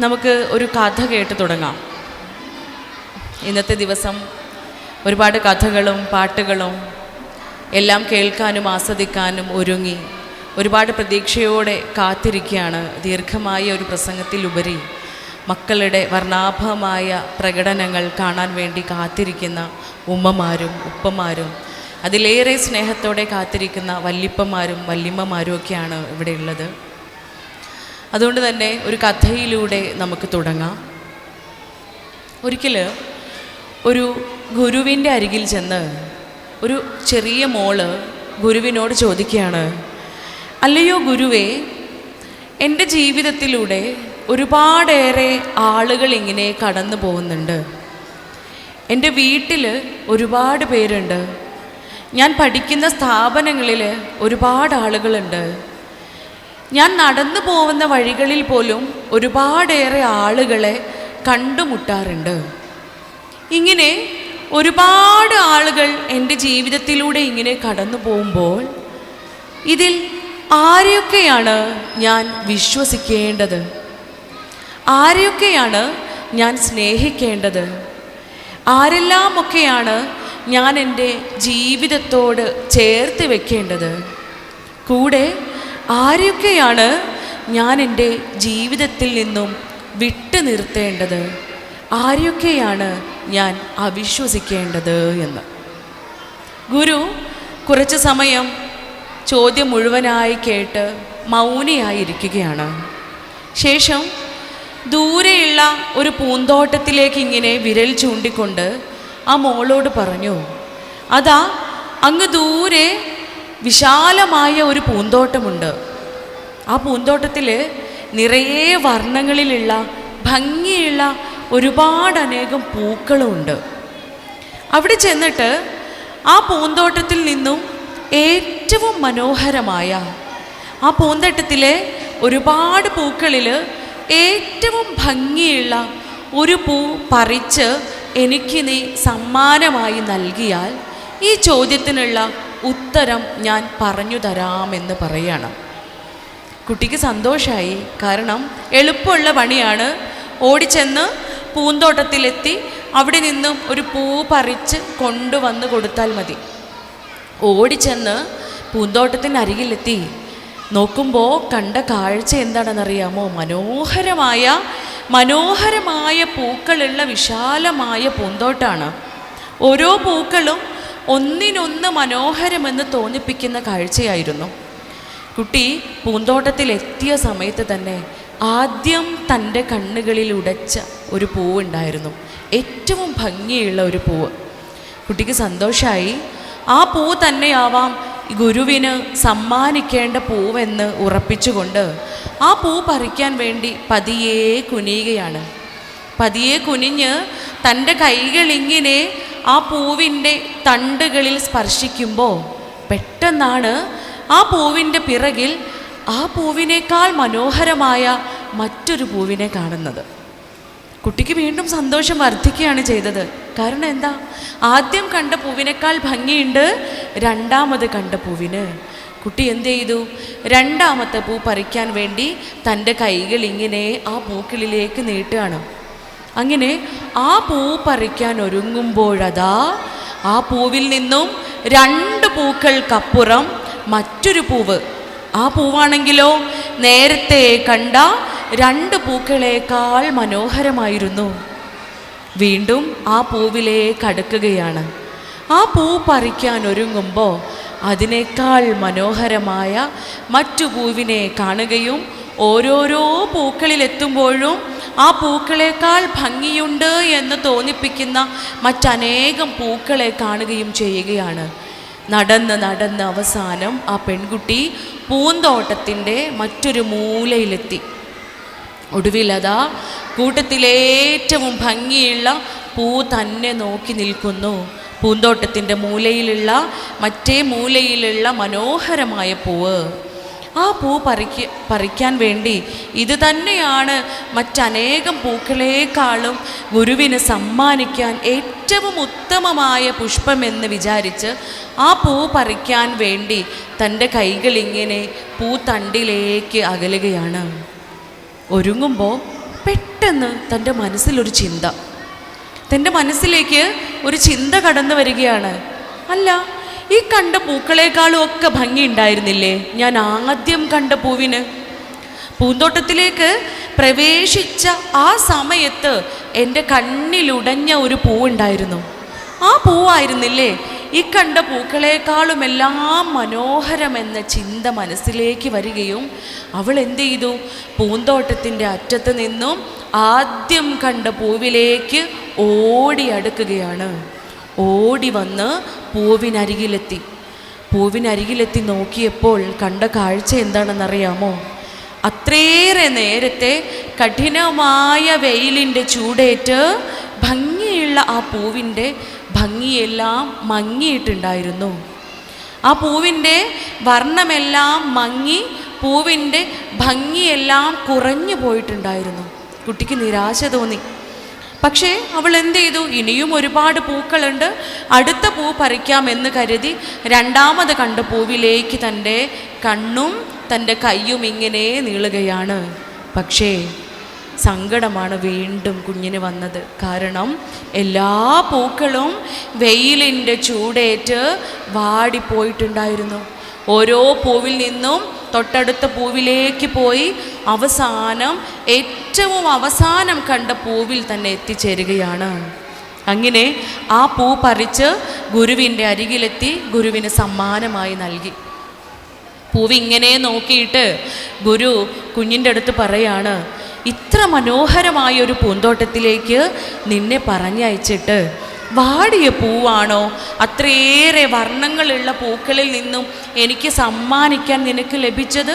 നമുക്ക് ഒരു കഥ കേട്ട് തുടങ്ങാം. ഇന്നത്തെ ദിവസം ഒരുപാട് കഥകളും പാട്ടുകളും എല്ലാം കേൾക്കാനും ആസ്വദിക്കാനും ഒരുങ്ങി ഒരുപാട് പ്രതീക്ഷയോടെ കാത്തിരിക്കുകയാണ്. ദീർഘമായ ഒരു പ്രസംഗത്തിലുപരി മക്കളുടെ വർണ്ണാഭമായ പ്രകടനങ്ങൾ കാണാൻ വേണ്ടി കാത്തിരിക്കുന്ന ഉമ്മമാരും ഉപ്പമാരും, അതിലേറെ സ്നേഹത്തോടെ കാത്തിരിക്കുന്ന വല്ലിപ്പന്മാരും വല്യമ്മമാരും ഒക്കെയാണ് ഇവിടെ ഉള്ളത്. അതുകൊണ്ട് തന്നെ ഒരു കഥയിലൂടെ നമുക്ക് തുടങ്ങാം. ഒരിക്കൽ ഒരു ഗുരുവിൻ്റെ അരികിൽ ചെന്ന് ഒരു ചെറിയ മോള് ഗുരുവിനോട് ചോദിക്കുകയാണ്, അല്ലയോ ഗുരുവേ, എൻ്റെ ജീവിതത്തിലൂടെ ഒരുപാടേറെ ആളുകൾ ഇങ്ങനെ കടന്നു പോകുന്നുണ്ട്. എൻ്റെ വീട്ടിൽ ഒരുപാട് പേരുണ്ട്. ഞാൻ പഠിക്കുന്ന സ്ഥാപനങ്ങളിൽ ഒരുപാട് ആളുകളുണ്ട്. ഞാൻ നടന്നു പോകുന്ന വഴികളിൽ പോലും ഒരുപാടേറെ ആളുകളെ കണ്ടുമുട്ടാറുണ്ട്. ഇങ്ങനെ ഒരുപാട് ആളുകൾ എൻ്റെ ജീവിതത്തിലൂടെ ഇങ്ങനെ കടന്നു പോകുമ്പോൾ ഇതിൽ ആരെയൊക്കെയാണ് ഞാൻ വിശ്വസിക്കേണ്ടത്? ആരെയൊക്കെയാണ് ഞാൻ സ്നേഹിക്കേണ്ടത്? ആരെല്ലാമൊക്കെയാണ് ഞാൻ എൻ്റെ ജീവിതത്തോട് ചേർത്ത് വെക്കേണ്ടത്? കൂടെ ആരെയൊക്കെയാണ് ഞാൻ എൻ്റെ ജീവിതത്തിൽ നിന്നും വിട്ടു നിർത്തേണ്ടത്? ആരെയൊക്കെയാണ് ഞാൻ അവിശ്വസിക്കേണ്ടത് എന്ന് ഗുരു കുറച്ച് സമയം ചോദ്യം മുഴുവനായി കേട്ട് മൗനിയായിരിക്കുകയാണ്. ശേഷം ദൂരെയുള്ള ഒരു പൂന്തോട്ടത്തിലേക്ക് ഇങ്ങനെ വിരൽ ചൂണ്ടിക്കൊണ്ട് ആ മോളോട് പറഞ്ഞു, അതാ അങ്ങ് ദൂരെ വിശാലമായ ഒരു പൂന്തോട്ടമുണ്ട്. ആ പൂന്തോട്ടത്തിൽ നിറയെ വർണ്ണങ്ങളിലുള്ള ഭംഗിയുള്ള ഒരുപാടനേകം പൂക്കളുമുണ്ട്. അവിടെ ചെന്നിട്ട് ആ പൂന്തോട്ടത്തിൽ നിന്നും ഏറ്റവും മനോഹരമായ ആ പൂന്തോട്ടത്തിലെ ഒരുപാട് പൂക്കളിൽ ഏറ്റവും ഭംഗിയുള്ള ഒരു പൂ പറിച്ച് എനിക്ക് നീ സമ്മാനമായി നൽകിയാൽ ഈ ചോദ്യത്തിനുള്ള ഉത്തരം ഞാൻ പറഞ്ഞു തരാമെന്ന് പറയണം. കുട്ടിക്ക് സന്തോഷമായി. കാരണം എളുപ്പമുള്ള പണിയാണ്. ഓടിച്ചെന്ന് പൂന്തോട്ടത്തിലെത്തി അവിടെ നിന്നും ഒരു പൂ പറിച്ച് കൊണ്ടുവന്ന് കൊടുത്താൽ മതി. ഓടിച്ചെന്ന് പൂന്തോട്ടത്തിനരികിലെത്തി നോക്കുമ്പോൾ കണ്ട കാഴ്ച എന്താണെന്നറിയാമോ? മനോഹരമായ പൂക്കളുള്ള വിശാലമായ പൂന്തോട്ടാണ്. ഓരോ പൂക്കളും ഒന്നിനൊന്ന് മനോഹരമെന്ന് തോന്നിപ്പിക്കുന്ന കാഴ്ചയായിരുന്നു. കുട്ടി പൂന്തോട്ടത്തിലെത്തിയ സമയത്ത് തന്നെ ആദ്യം തൻ്റെ കണ്ണുകളിൽ ഉടച്ച ഒരു പൂവുണ്ടായിരുന്നു. ഏറ്റവും ഭംഗിയുള്ള ഒരു പൂവ്. കുട്ടിക്ക് സന്തോഷമായി. ആ പൂ തന്നെയാവാം ഗുരുവിന് സമ്മാനിക്കേണ്ട പൂവെന്ന് ഉറപ്പിച്ചുകൊണ്ട് ആ പൂ പറിക്കാൻ വേണ്ടി പതിയെ കുനിയുകയാണ്. പതിയെ കുനിഞ്ഞ് തൻ്റെ കൈകളിങ്ങനെ ആ പൂവിൻ്റെ തണ്ടുകളിൽ സ്പർശിക്കുമ്പോൾ പെട്ടെന്നാണ് ആ പൂവിൻ്റെ പിറകിൽ ആ പൂവിനേക്കാൾ മനോഹരമായ മറ്റൊരു പൂവിനെ കാണുന്നത്. കുട്ടിക്ക് വീണ്ടും സന്തോഷം വർദ്ധിക്കുകയാണ് ചെയ്തത്. കാരണം എന്താ? ആദ്യം കണ്ട പൂവിനേക്കാൾ ഭംഗിയുണ്ട് രണ്ടാമത് കണ്ട പൂവിന്. കുട്ടി എന്ത് ചെയ്തു? രണ്ടാമത്തെ പൂ പറിക്കാൻ വേണ്ടി തൻ്റെ കൈകൾ ഇങ്ങനെ ആ പൂക്കളിലേക്ക് നീട്ടുകയാണ്. അങ്ങനെ ആ പൂ പറിക്കാൻ ഒരുങ്ങുമ്പോഴതാ ആ പൂവിൽ നിന്നും 2 പൂക്കൾക്കപ്പുറം മറ്റൊരു പൂവ്. ആ പൂവാണെങ്കിലോ നേരത്തെ കണ്ട 2 പൂക്കളേക്കാൾ മനോഹരമായിരുന്നു. വീണ്ടും ആ പൂവിലേക്ക് അടുക്കുകയാണ്. ആ പൂ പറിക്കാൻ ഒരുങ്ങുമ്പോൾ അതിനേക്കാൾ മനോഹരമായ മറ്റു പൂവിനെ കാണുകയും ഓരോരോ പൂക്കളിലെത്തുമ്പോഴും ആ പൂക്കളേക്കാൾ ഭംഗിയുണ്ട് എന്ന് തോന്നിപ്പിക്കുന്ന മറ്റനേകം പൂക്കളെ കാണുകയും ചെയ്യുകയാണ്. നടന്ന് അവസാനം ആ പെൺകുട്ടി പൂന്തോട്ടത്തിൻ്റെ മറ്റൊരു മൂലയിലെത്തി. ഒടുവിലതാ കൂട്ടത്തിലേറ്റവും ഭംഗിയുള്ള പൂ തന്നെ നോക്കി നിൽക്കുന്നു. പൂന്തോട്ടത്തിൻ്റെ മറ്റേ മൂലയിലുള്ള മനോഹരമായ പൂവ്. ആ പൂ പറിക്കാൻ വേണ്ടി ഇത് തന്നെയാണ് മറ്റനേകം പൂക്കളേക്കാളും ഗുരുവിന് സമ്മാനിക്കാൻ ഏറ്റവും ഉത്തമമായ പുഷ്പമെന്ന് വിചാരിച്ച് ആ പൂ പറിക്കാൻ വേണ്ടി തൻ്റെ കൈകളിങ്ങനെ പൂത്തണ്ടിലേക്ക് അകലുകയാണ്. ഒരുങ്ങുമ്പോൾ പെട്ടെന്ന് തൻ്റെ മനസ്സിലൊരു ചിന്ത, തൻ്റെ മനസ്സിലേക്ക് ഒരു ചിന്ത കടന്നു വരികയാണ്. അല്ല, ഈ കണ്ട പൂക്കളെക്കാളും ഒക്കെ ഭംഗി ഉണ്ടായിരുന്നില്ലേ ഞാൻ ആദ്യം കണ്ട പൂവിന്? പൂന്തോട്ടത്തിലേക്ക് പ്രവേശിച്ച ആ സമയത്ത് എൻ്റെ കണ്ണിലുടഞ്ഞ ഒരു പൂവുണ്ടായിരുന്നു. ആ പൂവായിരുന്നില്ലേ ഈ കണ്ട പൂക്കളെക്കാളുമെല്ലാം മനോഹരമെന്ന ചിന്ത മനസ്സിലേക്ക് വരികയും അവൾ എന്ത് ചെയ്തു? പൂന്തോട്ടത്തിൻ്റെ അറ്റത്ത് നിന്നും ആദ്യം കണ്ട പൂവിലേക്ക് ഓടി അടുക്കുകയാണ്. ഓടി വന്ന് പൂവിനരികിലെത്തി നോക്കിയപ്പോൾ കണ്ട കാഴ്ച എന്താണെന്നറിയാമോ? അത്രയേറെ നേരത്തെ കഠിനമായ വെയിലിൻ്റെ ചൂടേറ്റ് ഭംഗിയുള്ള ആ പൂവിൻ്റെ ഭംഗിയെല്ലാം മങ്ങിയിട്ടുണ്ടായിരുന്നു. ആ പൂവിൻ്റെ വർണ്ണമെല്ലാം മങ്ങി, പൂവിൻ്റെ ഭംഗിയെല്ലാം കുറഞ്ഞു പോയിട്ടുണ്ടായിരുന്നു. കുട്ടിക്ക് നിരാശ തോന്നി. പക്ഷേ അവൾ എന്ത് ചെയ്തു? ഇനിയും ഒരുപാട് പൂക്കളുണ്ട്, അടുത്ത പൂ പറിക്കാമെന്ന് കരുതി രണ്ടാമത് കണ്ട പൂവിലേക്ക് തൻ്റെ കണ്ണും തൻ്റെ കയ്യും ഇങ്ങനെ നീളുകയാണ്. പക്ഷേ സങ്കടമാണ് വീണ്ടും കുഞ്ഞിന് വന്നത്. കാരണം എല്ലാ പൂക്കളും വെയിലിൻ്റെ ചൂടേറ്റ് വാടിപ്പോയിട്ടുണ്ടായിരുന്നു. ഓരോ പൂവിൽ നിന്നും തൊട്ടടുത്ത പൂവിലേക്ക് പോയി ഏറ്റവും അവസാനം കണ്ട പൂവിൽ തന്നെ എത്തിച്ചേരുകയാണ്. അങ്ങനെ ആ പൂ പറിച്ച് ഗുരുവിൻ്റെ അരികിലെത്തി ഗുരുവിന് സമ്മാനമായി നൽകി. പൂവിങ്ങനെ നോക്കിയിട്ട് ഗുരു കുഞ്ഞിൻ്റെ അടുത്ത് പറയാണ്, ഇത്ര മനോഹരമായൊരു പൂന്തോട്ടത്തിലേക്ക് നിന്നെ പറഞ്ഞയച്ചിട്ട് വാടിയ പൂവാണോ അത്രയേറെ വർണ്ണങ്ങളുള്ള പൂക്കളിൽ നിന്നും എനിക്ക് സമ്മാനിക്കാൻ നിനക്ക് ലഭിച്ചത്?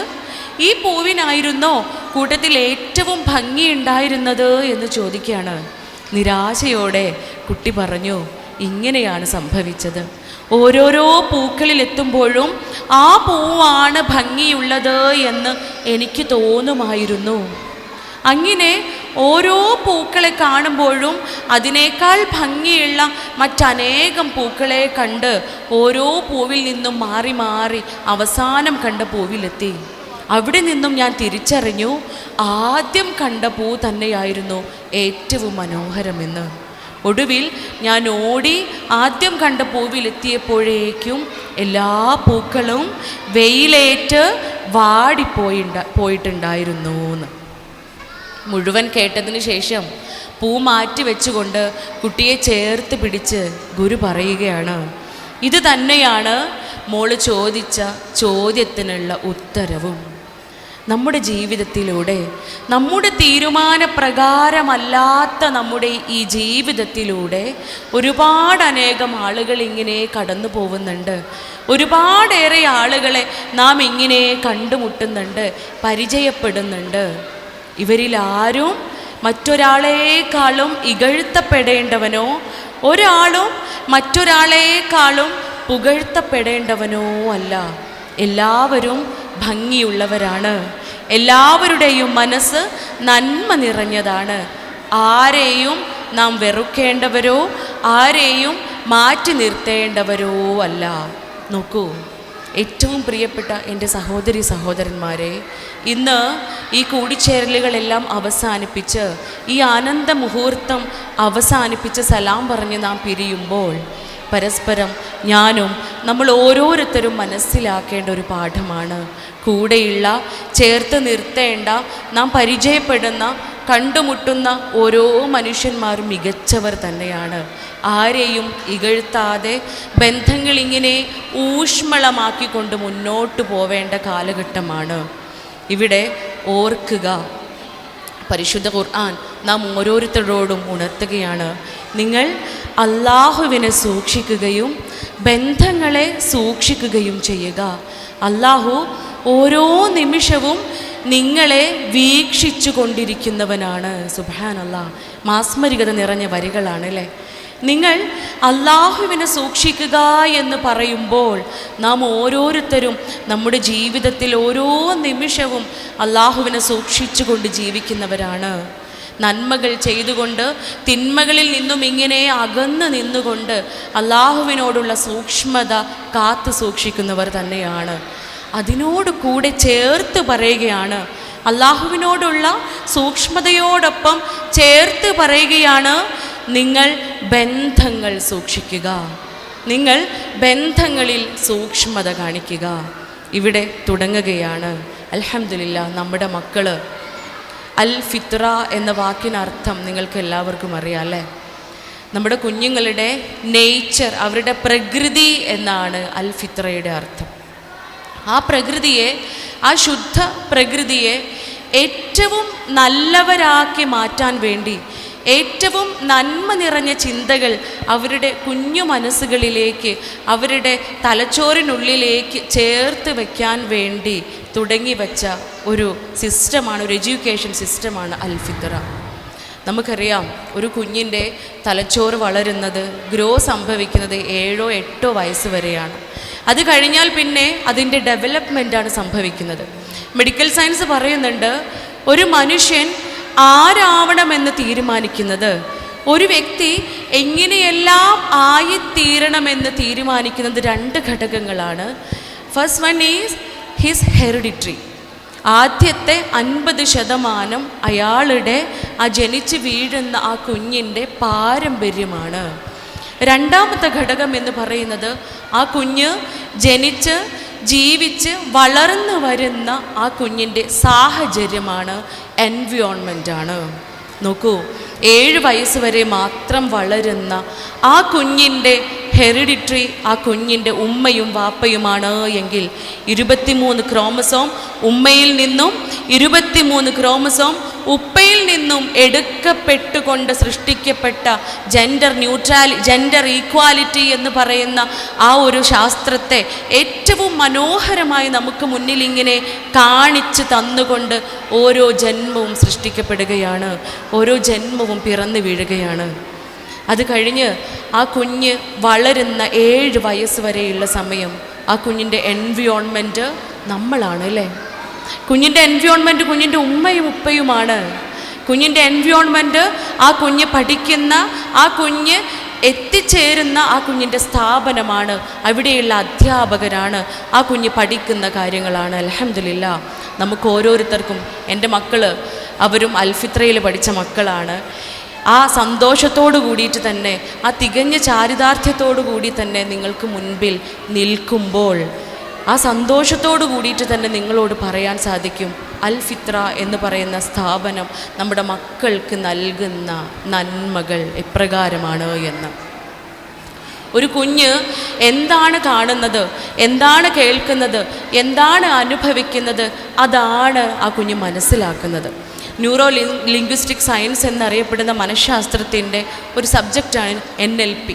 ഈ പൂവിനായിരുന്നോ കൂട്ടത്തിൽ ഏറ്റവും ഭംഗിയുണ്ടായിരുന്നത് എന്ന് ചോദിക്കുകയാണ്. നിരാശയോടെ കുട്ടി പറഞ്ഞു, ഇങ്ങനെയാണ് സംഭവിച്ചത്. ഓരോരോ പൂക്കളിലെത്തുമ്പോഴും ആ പൂവാണ് ഭംഗിയുള്ളത് എന്ന് എനിക്ക് തോന്നുമായിരുന്നു. അങ്ങനെ ഓരോ പൂക്കളെ കാണുമ്പോഴും അതിനേക്കാൾ ഭംഗിയുള്ള മറ്റനേകം പൂക്കളെ കണ്ട് ഓരോ പൂവിൽ നിന്നും മാറി മാറി അവസാനം കണ്ട പൂവിലെത്തി. അവിടെ നിന്നും ഞാൻ തിരിച്ചറിഞ്ഞു, ആദ്യം കണ്ട പൂ തന്നെയായിരുന്നു ഏറ്റവും മനോഹരമെന്ന്. ഒടുവിൽ ഞാൻ ഓടി ആദ്യം കണ്ട പൂവിലെത്തിയപ്പോഴേക്കും എല്ലാ പൂക്കളും വെയിലേറ്റ് പോയിട്ടുണ്ടായിരുന്നു എന്ന്. മുഴുവൻ കേട്ടതിന് ശേഷം പൂ മാറ്റി വെച്ചുകൊണ്ട് കുട്ടിയെ ചേർത്ത് പിടിച്ച് ഗുരു പറയുകയാണ്, ഇത് തന്നെയാണ് മോള് ചോദിച്ച ചോദ്യത്തിനുള്ള ഉത്തരവും. നമ്മുടെ ജീവിതത്തിലൂടെ, നമ്മുടെ തീരുമാനപ്രകാരമല്ലാത്ത നമ്മുടെ ഈ ജീവിതത്തിലൂടെ അനേകം ആളുകൾ ഇങ്ങനെ കടന്നു പോകുന്നുണ്ട്. ഒരുപാടേറെ ആളുകളെ നാം ഇങ്ങനെ കണ്ടുമുട്ടുന്നുണ്ട്, പരിചയപ്പെടുന്നുണ്ട്. ഇവരിൽ ആരും മറ്റൊരാളേക്കാളും ഇകഴ്ത്തപ്പെടേണ്ടവനോ ഒരാളും മറ്റൊരാളേക്കാളും പുകഴ്ത്തപ്പെടേണ്ടവനോ അല്ല. എല്ലാവരും ഭംഗിയുള്ളവരാണ്. എല്ലാവരുടെയും മനസ്സ് നന്മ നിറഞ്ഞതാണ്. ആരെയും നാം വെറുക്കേണ്ടവരോ ആരെയും മാറ്റി നിർത്തേണ്ടവരോ അല്ല. നോക്കൂ, ഏറ്റവും പ്രിയപ്പെട്ട എൻ്റെ സഹോദരി സഹോദരന്മാരെ, ഇന്ന് ഈ കൂടിച്ചേരലുകളെല്ലാം അവസാനിപ്പിച്ച് ഈ ആനന്ദ മുഹൂർത്തം അവസാനിപ്പിച്ച് സലാം പറഞ്ഞ് നാം പിരിയുമ്പോൾ പരസ്പരം നമ്മൾ ഓരോരുത്തരും മനസ്സിലാക്കേണ്ട ഒരു പാഠമാണ്. കൂടെയുള്ള, ചേർത്ത് നിർത്തേണ്ട, നാം പരിചയപ്പെടുന്ന, കണ്ടുമുട്ടുന്ന ഓരോ മനുഷ്യന്മാരും മികച്ചവർ തന്നെയാണ്. ആരെയും ഇകഴ്ത്താതെ ബന്ധങ്ങളിങ്ങനെ ഊഷ്മളമാക്കിക്കൊണ്ട് മുന്നോട്ട് പോവേണ്ട കാലഘട്ടമാണ്. ഇവിടെ ഓർക്കുക, പരിശുദ്ധ ഖുർആൻ നാം ഓരോരുത്തരോടും ഉണർത്തുകയാണ്, നിങ്ങൾ അള്ളാഹുവിനെ സൂക്ഷിക്കുകയും ബന്ധങ്ങളെ സൂക്ഷിക്കുകയും ചെയ്യുക. അള്ളാഹു ഓരോ നിമിഷവും നിങ്ങളെ വീക്ഷിച്ചു കൊണ്ടിരിക്കുന്നവനാണ്. സുബ്ഹാനല്ലാഹ്, മാസ്മരികത നിറഞ്ഞ വരികളാണ് അല്ലേ? നിങ്ങൾ അള്ളാഹുവിനെ സൂക്ഷിക്കുക എന്ന് പറയുമ്പോൾ നാം ഓരോരുത്തരും നമ്മുടെ ജീവിതത്തിൽ ഓരോ നിമിഷവും അള്ളാഹുവിനെ സൂക്ഷിച്ചുകൊണ്ട് ജീവിക്കുന്നവരാണ്. നന്മകൾ ചെയ്തുകൊണ്ട് തിന്മകളിൽ നിന്നും ഇങ്ങനെ അകന്ന് നിന്നുകൊണ്ട് അള്ളാഹുവിനോടുള്ള സൂക്ഷ്മത കാത്തു സൂക്ഷിക്കുന്നവർ തന്നെയാണ്. അതിനോട് കൂടെ ചേർത്ത് പറയുകയാണ്, അള്ളാഹുവിനോടുള്ള സൂക്ഷ്മതയോടൊപ്പം ചേർത്ത് പറയുകയാണ്, നിങ്ങൾ ബന്ധങ്ങൾ സൂക്ഷിക്കുക, നിങ്ങൾ ബന്ധങ്ങളിൽ സൂക്ഷ്മത കാണിക്കുക. ഇവിടെ തുടങ്ങുകയാണ്. അൽഹംദുലില്ലാ, നമ്മുടെ മക്കൾ, അൽ ഫിത്ര എന്ന വാക്കിനർത്ഥം നിങ്ങൾക്ക് എല്ലാവർക്കും അറിയാം അല്ലേ? നമ്മുടെ കുഞ്ഞുങ്ങളുടെ നേച്ചർ, അവരുടെ പ്രകൃതി എന്നാണ് അൽ ഫിത്രയുടെ അർത്ഥം. ആ പ്രകൃതിയെ, ആ ശുദ്ധ പ്രകൃതിയെ ഏറ്റവും നല്ലവരാക്കി മാറ്റാൻ വേണ്ടി, ഏറ്റവും നന്മ നിറഞ്ഞ ചിന്തകൾ അവരുടെ കുഞ്ഞു മനസ്സുകളിലേക്ക്, അവരുടെ തലച്ചോറിനുള്ളിലേക്ക് ചേർത്ത് വയ്ക്കാൻ വേണ്ടി തുടങ്ങി വച്ച ഒരു സിസ്റ്റമാണ്, ഒരു എഡ്യൂക്കേഷൻ സിസ്റ്റമാണ് അൽ ഫിത്ര. നമുക്കറിയാം, ഒരു കുഞ്ഞിൻ്റെ തലച്ചോറ് വളരുന്നത്, ഗ്രോ സംഭവിക്കുന്നത് 7-8 വയസ്സ് വരെയാണ്. അത് കഴിഞ്ഞാൽ പിന്നെ അതിൻ്റെ ഡെവലപ്മെൻറ്റാണ് സംഭവിക്കുന്നത്. മെഡിക്കൽ സയൻസ് പറയുന്നുണ്ട്, ഒരു മനുഷ്യൻ ആരാവണമെന്ന് തീരുമാനിക്കുന്നത്, ഒരു വ്യക്തി എങ്ങനെയെല്ലാം ആയിത്തീരണമെന്ന് തീരുമാനിക്കുന്നത് 2 ഘടകങ്ങളാണ്. First one is his hereditary. ആദ്യത്തെ 50% അയാളുടെ ആ ജനിച്ച് വീഴുന്ന ആ കുഞ്ഞിൻ്റെ പാരമ്പര്യമാണ്. രണ്ടാമത്തെ ഘടകം എന്ന് പറയുന്നത് ആ കുഞ്ഞ് ജനിച്ച് ജീവിച്ച് വളർന്നു വരുന്ന ആ കുഞ്ഞിൻ്റെ സാഹചര്യമാണ്, എൻവയോൺമെൻറ്റാണ്. നോക്കൂ, 7 വയസ്സ് വരെ മാത്രം വളരുന്ന ആ കുഞ്ഞിൻ്റെ ഹെറിഡിറ്ററി, ആ കുഞ്ഞിൻ്റെ ഉമ്മയും വാപ്പയുമാണ് എങ്കിൽ 23 ക്രോമസോം ഉമ്മയിൽ നിന്നും 23 ക്രോമസോം ഉപ്പയിൽ നിന്നും എടുക്കപ്പെട്ടുകൊണ്ട് സൃഷ്ടിക്കപ്പെട്ട ജെൻഡർ ഈക്വാലിറ്റി എന്ന് പറയുന്ന ആ ഒരു ശാസ്ത്രത്തെ ഏറ്റവും മനോഹരമായി നമുക്ക് മുന്നിൽ ഇങ്ങനെ കാണിച്ച് തന്നുകൊണ്ട് ഓരോ ജന്മവും സൃഷ്ടിക്കപ്പെടുകയാണ്, ഓരോ ജന്മവും പിറന്നു വീഴുകയാണ്. അത് കഴിഞ്ഞ് ആ കുഞ്ഞ് വളരുന്ന 7 വയസ്സ് വരെയുള്ള സമയം ആ കുഞ്ഞിൻ്റെ എൻവയോൺമെൻറ്റ് നമ്മളാണ് അല്ലേ? കുഞ്ഞിൻ്റെ എൻവയോൺമെൻറ്റ് കുഞ്ഞിൻ്റെ ഉമ്മയും ഉപ്പയുമാണ്. കുഞ്ഞിൻ്റെ എൻവയോൺമെൻറ്റ് ആ കുഞ്ഞ് പഠിക്കുന്ന, ആ കുഞ്ഞ് എത്തിച്ചേരുന്ന ആ കുഞ്ഞിൻ്റെ സ്ഥാപനമാണ്, അവിടെയുള്ള അധ്യാപകരാണ്, ആ കുഞ്ഞ് പഠിക്കുന്ന കാര്യങ്ങളാണ്. അൽഹംദുലില്ലാ, നമുക്ക് ഓരോരുത്തർക്കും, എൻ്റെ മക്കൾ അവരും അൽഫിത്രയിൽ പഠിച്ച മക്കളാണ്. ആ സന്തോഷത്തോടു കൂടിയിട്ട് തന്നെ, ആ തികഞ്ഞ ചാരിതാർത്ഥ്യത്തോടു കൂടി തന്നെ നിങ്ങൾക്ക് മുൻപിൽ നിൽക്കുമ്പോൾ, ആ സന്തോഷത്തോടു കൂടിയിട്ട് തന്നെ നിങ്ങളോട് പറയാൻ സാധിക്കും, അൽ ഫിത്ര എന്ന് പറയുന്ന സ്ഥാപനം നമ്മുടെ മക്കൾക്ക് നൽകുന്ന നന്മകൾ എപ്രകാരമാണ് എന്ന്. ഒരു കുഞ്ഞ് എന്താണ് കാണുന്നത്, എന്താണ് കേൾക്കുന്നത്, എന്താണ് അനുഭവിക്കുന്നത്, അതാണ് ആ കുഞ്ഞ് മനസ്സിലാക്കുന്നത്. ന്യൂറോ ലിംഗ്വിസ്റ്റിക് സയൻസ് എന്നറിയപ്പെടുന്ന മനഃശാസ്ത്രത്തിൻ്റെ ഒരു സബ്ജക്റ്റാണ് NLP.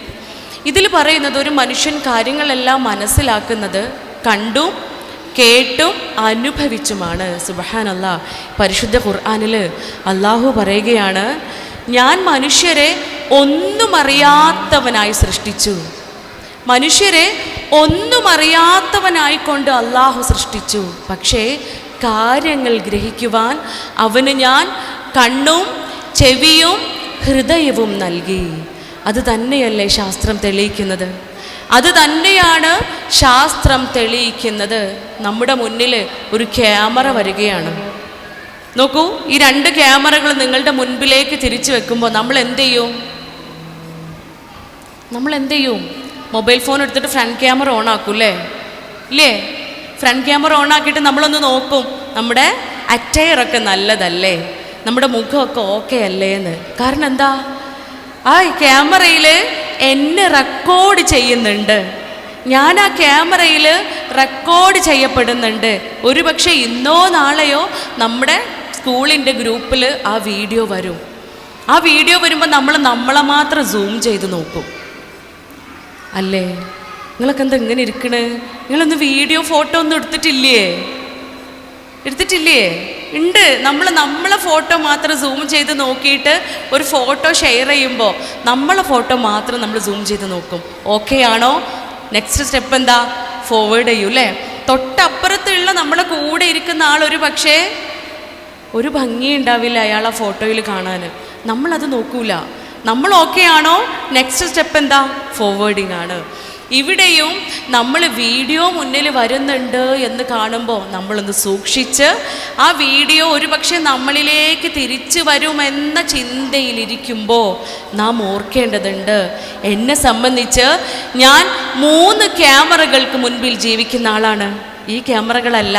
ഇതിൽ പറയുന്നത്, ഒരു മനുഷ്യൻ കാര്യങ്ങളെല്ലാം മനസ്സിലാക്കുന്നത് കണ്ടും കേട്ടും അനുഭവിച്ചുമാണ്. സുബ്ഹാനല്ലാഹ്, പരിശുദ്ധ ഖുർആനിൽ അള്ളാഹു പറയുകയാണ്, ഞാൻ മനുഷ്യരെ ഒന്നും അറിയാത്തവനായി സൃഷ്ടിച്ചു. മനുഷ്യരെ ഒന്നും അറിയാത്തവനായിക്കൊണ്ട് അള്ളാഹു സൃഷ്ടിച്ചു. പക്ഷേ കാര്യങ്ങൾ ഗ്രഹിക്കുവാൻ അവന് ഞാൻ കണ്ണും ചെവിയും ഹൃദയവും നൽകി. അത് തന്നെയല്ലേ ശാസ്ത്രം തെളിയിക്കുന്നത്? അത് തന്നെയാണ് ശാസ്ത്രം തെളിയിക്കുന്നത്. നമ്മുടെ മുന്നിൽ ഒരു ക്യാമറ വരികയാണ്. നോക്കൂ, ഈ 2 ക്യാമറകൾ നിങ്ങളുടെ മുൻപിലേക്ക് തിരിച്ചു വെക്കുമ്പോൾ നമ്മൾ എന്ത് ചെയ്യും? മൊബൈൽ ഫോൺ എടുത്തിട്ട് ഫ്രണ്ട് ക്യാമറ ഓൺ ആക്കൂല്ലേ? ഇല്ലേ? ഫ്രണ്ട് ക്യാമറ ഓൺ ആക്കിയിട്ട് നമ്മളൊന്ന് നോക്കും, നമ്മുടെ അറ്റയറൊക്കെ നല്ലതല്ലേ, നമ്മുടെ മുഖമൊക്കെ ഓക്കെ അല്ലേ എന്ന്. കാരണം എന്താ? ആ ക്യാമറയിൽ എന്നെ റെക്കോർഡ് ചെയ്യുന്നുണ്ട്, ഞാൻ ആ ക്യാമറയിൽ റെക്കോർഡ് ചെയ്യപ്പെടുന്നുണ്ട്. ഒരു പക്ഷേ ഇന്നോ നാളെയോ നമ്മുടെ സ്കൂളിൻ്റെ ഗ്രൂപ്പിൽ ആ വീഡിയോ വരും. ആ വീഡിയോ വരുമ്പോൾ നമ്മളെ മാത്രം സൂം ചെയ്ത് നോക്കും അല്ലേ? നിങ്ങളൊക്കെ എന്താ ഇങ്ങനെ ഇരിക്കണേ? നിങ്ങളൊന്ന് വീഡിയോ ഫോട്ടോ ഒന്നും എടുത്തിട്ടില്ലേ? ഉണ്ട്. നമ്മളെ ഫോട്ടോ മാത്രം സൂം ചെയ്ത് നോക്കിയിട്ട് ഒരു ഫോട്ടോ ഷെയർ ചെയ്യുമ്പോൾ നമ്മളെ ഫോട്ടോ മാത്രം നമ്മൾ സൂം ചെയ്ത് നോക്കും. ഓക്കെ ആണോ? നെക്സ്റ്റ് സ്റ്റെപ്പ് എന്താ? ഫോർവേഡ് ചെയ്യൂ അല്ലേ? തൊട്ടപ്പുറത്തുള്ള നമ്മളെ കൂടെ ഇരിക്കുന്ന ആൾ ഒരു പക്ഷേ ഒരു ഭംഗി ഉണ്ടാവില്ല അയാൾ ആ ഫോട്ടോയിൽ കാണാൻ. നമ്മളത് നോക്കൂല. നമ്മൾ ഓക്കെ ആണോ? നെക്സ്റ്റ് സ്റ്റെപ്പ് എന്താ? ഫോർവേഡിങ് ആണ്. ഇവിടെയും നമ്മൾ വീഡിയോ മുന്നിൽ വരുന്നുണ്ട് എന്ന് കാണുമ്പോൾ നമ്മളൊന്ന് സൂക്ഷിച്ച് ആ വീഡിയോ ഒരുപക്ഷെ നമ്മളിലേക്ക് തിരിച്ചു വരുമെന്ന ചിന്തയിലിരിക്കുമ്പോൾ നാം ഓർക്കേണ്ടതുണ്ട്, എന്നെ സംബന്ധിച്ച് ഞാൻ 3 ക്യാമറകൾക്ക് മുൻപിൽ ജീവിക്കുന്ന ആളാണ്. ഈ ക്യാമറകളല്ല,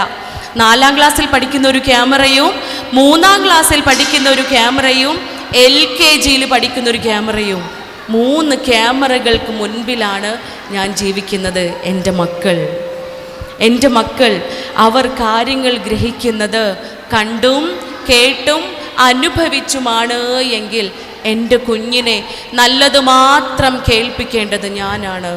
4ാം ക്ലാസ്സിൽ പഠിക്കുന്ന ഒരു ക്യാമറയും 3ാം ക്ലാസ്സിൽ പഠിക്കുന്ന ഒരു ക്യാമറയും LKGയിൽ പഠിക്കുന്ന ഒരു ക്യാമറയും, 3 ക്യാമറകൾക്ക് മുൻപിലാണ് ഞാൻ ജീവിക്കുന്നത്. എൻ്റെ മക്കൾ അവർ കാര്യങ്ങൾ ഗ്രഹിക്കുന്നത് കണ്ടും കേട്ടും അനുഭവിച്ചുമാണ് എങ്കിൽ എൻ്റെ കുഞ്ഞിനെ നല്ലത് മാത്രം കേൾപ്പിക്കേണ്ടത് ഞാനാണ്.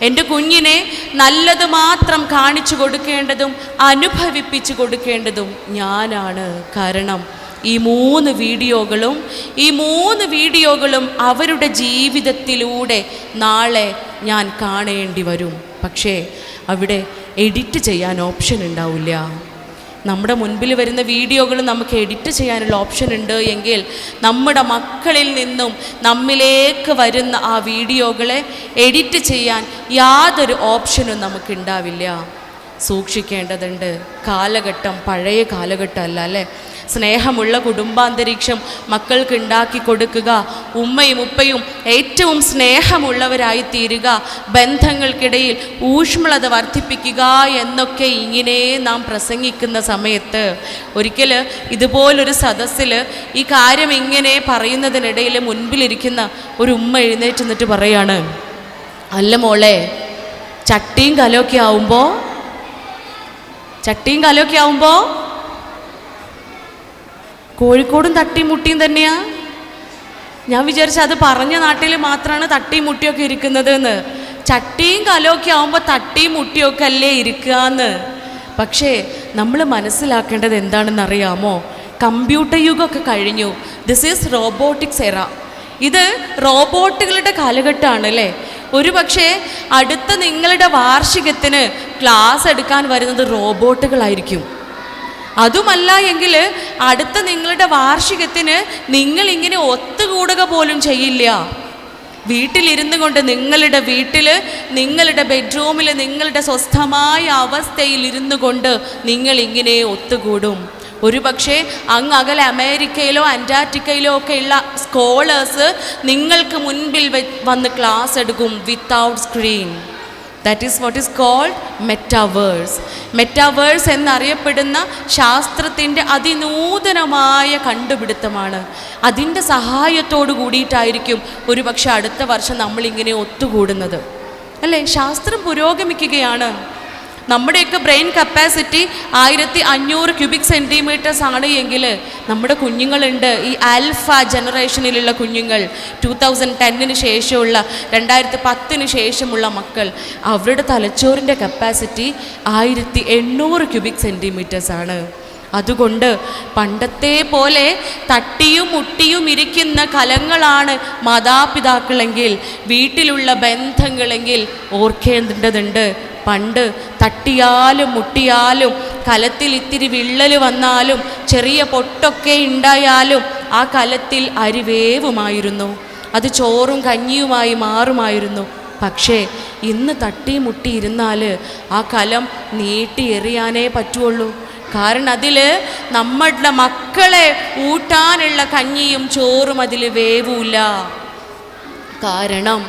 എൻ്റെ കുഞ്ഞിനെ നല്ലത് മാത്രം കാണിച്ചു കൊടുക്കേണ്ടതും അനുഭവിപ്പിച്ചു കൊടുക്കേണ്ടതും ഞാനാണ്. കാരണം ഈ 3 വീഡിയോകളും അവരുടെ ജീവിതത്തിലൂടെ നാളെ ഞാൻ കാണേണ്ടി വരും. പക്ഷേ അവിടെ എഡിറ്റ് ചെയ്യാൻ ഓപ്ഷൻ ഉണ്ടാവില്ല. നമ്മുടെ മുൻപിൽ വരുന്ന വീഡിയോകൾ നമുക്ക് എഡിറ്റ് ചെയ്യാനുള്ള ഓപ്ഷൻ ഉണ്ട് എങ്കിൽ നമ്മുടെ മക്കളിൽ നിന്നും നമ്മിലേക്ക് വരുന്ന ആ വീഡിയോകളെ എഡിറ്റ് ചെയ്യാൻ യാതൊരു ഓപ്ഷനും നമുക്കുണ്ടാവില്ല. സൂക്ഷിക്കേണ്ടതുണ്ട്. കാലഘട്ടം പഴയ കാലഘട്ടമല്ല അല്ലേ? സ്നേഹമുള്ള കുടുംബാന്തരീക്ഷം മക്കൾക്ക് ഉണ്ടാക്കി കൊടുക്കുക, ഉമ്മയും ഉപ്പയും ഏറ്റവും സ്നേഹമുള്ളവരായി തീരുക, ബന്ധങ്ങൾക്കിടയിൽ ഊഷ്മളത വർദ്ധിപ്പിക്കുക എന്നൊക്കെ ഇങ്ങനെ നാം പ്രസംഗിക്കുന്ന സമയത്ത് ഒരിക്കൽ ഇതുപോലൊരു സദസ്സിൽ ഈ കാര്യം ഇങ്ങനെ പറയുന്നതിനിടയിൽ മുൻപിലിരിക്കുന്ന ഒരു ഉമ്മ എഴുന്നേറ്റ് നിന്നിട്ട് പറയാണ്, അല്ല മോളെ, ചട്ടിയും കലമൊക്കെ ആവുമ്പോൾ കോഴിക്കോടും തട്ടിയും മുട്ടിയും തന്നെയാ. ഞാൻ വിചാരിച്ചു അത് പറഞ്ഞ നാട്ടിൽ മാത്രമാണ് തട്ടിയും മുട്ടിയൊക്കെ ഇരിക്കുന്നത് എന്ന്. ചട്ടിയും കലമൊക്കെ ആവുമ്പോൾ തട്ടിയും മുട്ടിയൊക്കെ അല്ലേ ഇരിക്കുക എന്ന്. പക്ഷേ നമ്മൾ മനസ്സിലാക്കേണ്ടത് എന്താണെന്നറിയാമോ? കമ്പ്യൂട്ടർ യുഗമൊക്കെ കഴിഞ്ഞു. ദിസ് ഈസ് റോബോട്ടിക്സ് എറ. ഇത് റോബോട്ടുകളുടെ കാലഘട്ടമാണ് അല്ലേ? ഒരു പക്ഷേ അടുത്ത നിങ്ങളുടെ വാർഷികത്തിന് ക്ലാസ് എടുക്കാൻ വരുന്നത് റോബോട്ടുകളായിരിക്കും. അതുമല്ല എങ്കിൽ അടുത്ത നിങ്ങളുടെ വാർഷികത്തിന് നിങ്ങളിങ്ങനെ ഒത്തുകൂടുക പോലും ചെയ്യില്ല. വീട്ടിലിരുന്നു കൊണ്ട് നിങ്ങളുടെ വീട്ടിൽ, നിങ്ങളുടെ ബെഡ്റൂമിൽ, നിങ്ങളുടെ സ്വസ്ഥമായ അവസ്ഥയിൽ ഇരുന്നു കൊണ്ട് നിങ്ങളിങ്ങനെ ഒത്തുകൂടും. ഒരുപക്ഷെ അങ്ങകലെ അമേരിക്കയിലോ അന്റാർട്ടിക്കയിലോ ഒക്കെയുള്ള സ്കോളേഴ്സ് നിങ്ങൾക്ക് മുൻപിൽ വന്ന് ക്ലാസ് എടുക്കും without screen. That is what is called metaverse. Metaverse എന്നറിയപ്പെടുന്ന ശാസ്ത്രത്തിൻ്റെ അതിനൂതനമായ കണ്ടുപിടുത്തമാണ്. അതിൻ്റെ സഹായത്തോടു കൂടിയിട്ടായിരിക്കും ഒരുപക്ഷെ അടുത്ത വർഷം നമ്മളിങ്ങനെ ഒത്തുകൂടുന്നത് അല്ലേ? ശാസ്ത്രം പുരോഗമിക്കുകയാണ്. നമ്മുടെയൊക്കെ ബ്രെയിൻ കപ്പാസിറ്റി 1500 ക്യൂബിക് സെൻറ്റിമീറ്റേഴ്സ് ആണ് എങ്കിൽ നമ്മുടെ കുഞ്ഞുങ്ങളുണ്ട്, ഈ ആൽഫ ജനറേഷനിലുള്ള കുഞ്ഞുങ്ങൾ, 2010 ശേഷമുള്ള 2010 ശേഷമുള്ള മക്കൾ, അവരുടെ തലച്ചോറിൻ്റെ കപ്പാസിറ്റി 1800 ക്യൂബിക് സെൻറ്റിമീറ്റേഴ്സ് ആണ്. അതുകൊണ്ട് പണ്ടത്തെ പോലെ തട്ടിയും മുട്ടിയും ഇരിക്കുന്ന കലങ്ങളാണ് മാതാപിതാക്കളെങ്കിൽ, വീട്ടിലുള്ള ബന്ധങ്ങളെങ്കിൽ ഓർക്കേണ്ടതുണ്ട്, പണ്ട് തട്ടിയാലും മുട്ടിയാലും കലത്തിൽ ഇത്തിരി വിള്ളൽ വന്നാലും ചെറിയ പൊട്ടൊക്കെ ഉണ്ടായാലും ആ കലത്തിൽ അരിവേവുമായിരുന്നു, അത് ചോറും കഞ്ഞിയുമായി മാറുമായിരുന്നു. പക്ഷേ ഇന്ന് തട്ടി മുട്ടിയിരുന്നാൽ ആ കലം നീട്ടി എറിയാനേ പറ്റുള്ളൂ. കാരണം അതിൽ നമ്മളുടെ മക്കളെ ഊട്ടാനുള്ള കഞ്ഞിയും ചോറും അതിൽ വേവൂല. കാരണം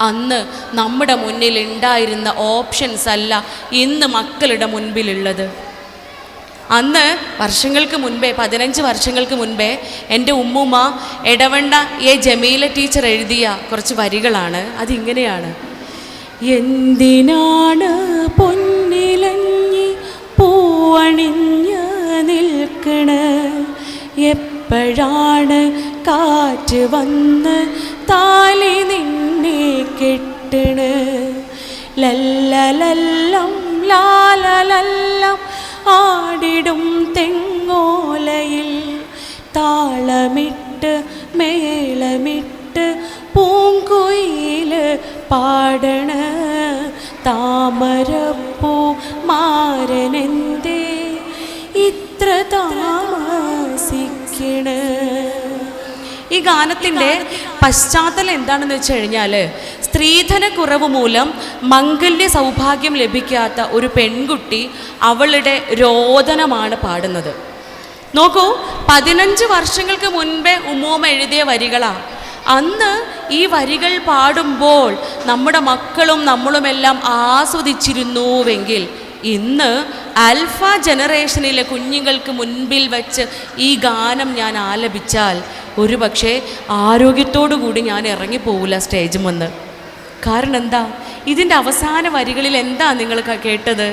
അന്ന് നമ്മുടെ മുന്നിൽ ഉണ്ടായിരുന്ന ഓപ്ഷൻസ് അല്ല ഇന്ന് മക്കളുടെ മുൻപിലുള്ളത്. അന്ന് വർഷങ്ങൾക്ക് മുൻപേ, 15 വർഷങ്ങൾക്ക് മുൻപേ എൻ്റെ ഉമ്മുമ്മ എടവണ്ണ ജമീല ടീച്ചർ എഴുതിയ കുറച്ച് വരികളാണ്. അതിങ്ങനെയാണ്: എന്തിനാണ് പൊന്നിലഞ്ഞി പൂവണിഞ്ഞ് നിൽക്കണ, എപ്പോഴാണ് കാറ്റ് വന്ന് താലി നിന്നെ കെട്ടണ, ലല്ലലല്ലം ലാലലല്ലം ആടിടും തെങ്ങോലയിൽ താളമിട്ട് മേളമിട്ട് പൂങ്കുയിൽ പാടണ, താമരപ്പൂ മാരനെന്തേ ഇത്ര താമസിക്കണ. ഈ ഗാനത്തിൻ്റെ പശ്ചാത്തലം എന്താണെന്ന് വെച്ച് കഴിഞ്ഞാൽ, സ്ത്രീധനക്കുറവ് മൂലം മംഗല്യ സൗഭാഗ്യം ലഭിക്കാത്ത ഒരു പെൺകുട്ടി അവളുടെ രോദനമാണ് പാടുന്നത്. നോക്കൂ, 15 വർഷങ്ങൾക്ക് മുൻപേ ഉമ്മൂമ്മ എഴുതിയ വരികളാണ്. അന്ന് ഈ വരികൾ പാടുമ്പോൾ നമ്മുടെ മക്കളും നമ്മളുമെല്ലാം ആസ്വദിച്ചിരുന്നുവെങ്കിൽ ഇന്ന് ആൽഫ ജനറേഷനിലെ കുഞ്ഞുങ്ങൾക്ക് മുൻപിൽ വെച്ച് ഈ ഗാനം ഞാൻ ആലപിച്ചാൽ ഒരുപക്ഷെ ആരോഗ്യത്തോടു കൂടി ഞാൻ ഇറങ്ങിപ്പോവില്ല സ്റ്റേജിൽ വന്ന്. കാരണം എന്താ? ഇതിൻ്റെ അവസാന വരികളിൽ എന്താ നിങ്ങൾ കേട്ടത്?